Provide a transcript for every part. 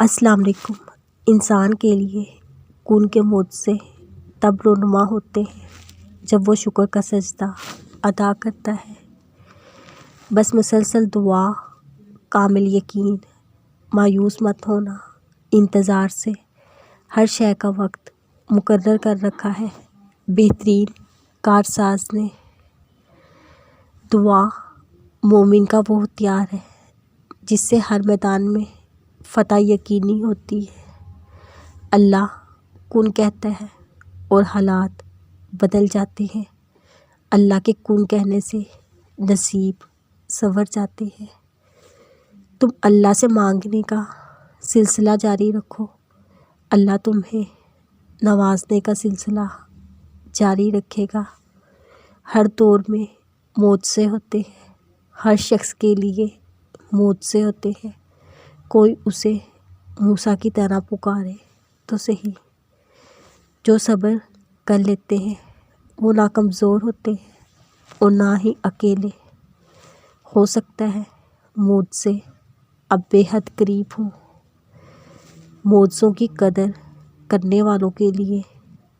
السلام علیکم۔ انسان کے لیے خون کے موج سے تب رونما ہوتے ہیں جب وہ شکر کا سجدہ ادا کرتا ہے۔ بس مسلسل دعا، کامل یقین، مایوس مت ہونا، انتظار سے ہر شے کا وقت مقرر کر رکھا ہے بہترین کارساز نے۔ دعا مومن کا وہ ہتھیار ہے جس سے ہر میدان میں فتح یقینی ہوتی ہے۔ اللہ کن کہتا ہے اور حالات بدل جاتے ہیں۔ اللہ کے کن کہنے سے نصیب سنور جاتے ہیں۔ تم اللہ سے مانگنے کا سلسلہ جاری رکھو، اللہ تمہیں نوازنے کا سلسلہ جاری رکھے گا۔ ہر دور میں معجزے ہوتے ہیں، ہر شخص کے لیے معجزے ہوتے ہیں۔ کوئی اسے موسیٰ کی طرح پکارے تو صحیح۔ جو صبر کر لیتے ہیں وہ نہ کمزور ہوتے ہیں اور نہ ہی اکیلے۔ ہو سکتا ہے معجزے اب بے حد قریب ہوں۔ معجزوں کی قدر کرنے والوں کے لیے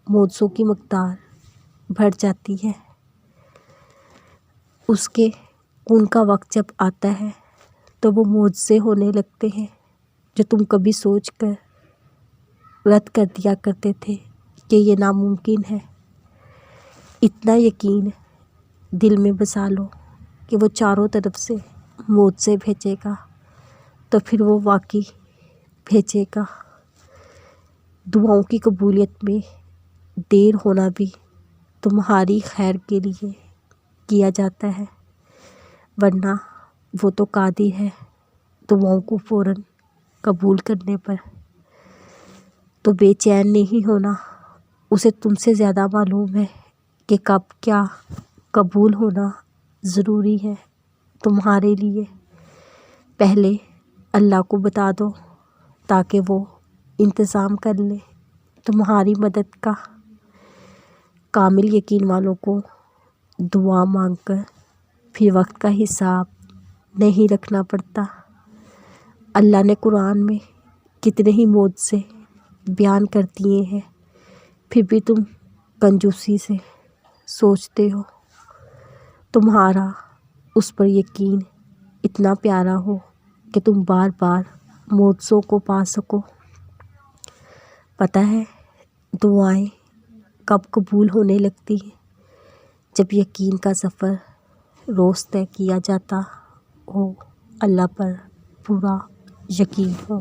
معجزوں کی مقدار بڑھ جاتی ہے۔ اس کے کن کا وقت جب آتا ہے تو وہ معجزے ہونے لگتے ہیں جو تم کبھی سوچ کر رد کر دیا کرتے تھے کہ یہ ناممکن ہے۔ اتنا یقین دل میں بسا لو کہ وہ چاروں طرف سے معجزے بھیجے گا تو پھر وہ واقعی بھیجے گا۔ دعاؤں کی قبولیت میں دیر ہونا بھی تمہاری خیر کے لیے کیا جاتا ہے، ورنہ وہ تو قادر ہے دعاؤں کو فوراً قبول کرنے پر۔ تو بے چین نہیں ہونا، اسے تم سے زیادہ معلوم ہے کہ کب کیا قبول ہونا ضروری ہے تمہارے لیے۔ پہلے اللہ کو بتا دو تاکہ وہ انتظام کر لے تمہاری مدد کا۔ کامل یقین والوں کو دعا مانگ کر پھر وقت کا حساب نہیں رکھنا پڑتا۔ اللہ نے قرآن میں کتنے ہی معجزے بیان کر دیے ہیں، پھر بھی تم کنجوسی سے سوچتے ہو تمہارا اس پر یقین اتنا پیارا ہو کہ تم بار بار معجزوں کو پا سکو۔ پتہ ہے دعائیں کب قبول ہونے لگتی ہیں؟ جب یقین کا سفر روز طے کیا جاتا ہو، اللہ پر پورا یقین ہو۔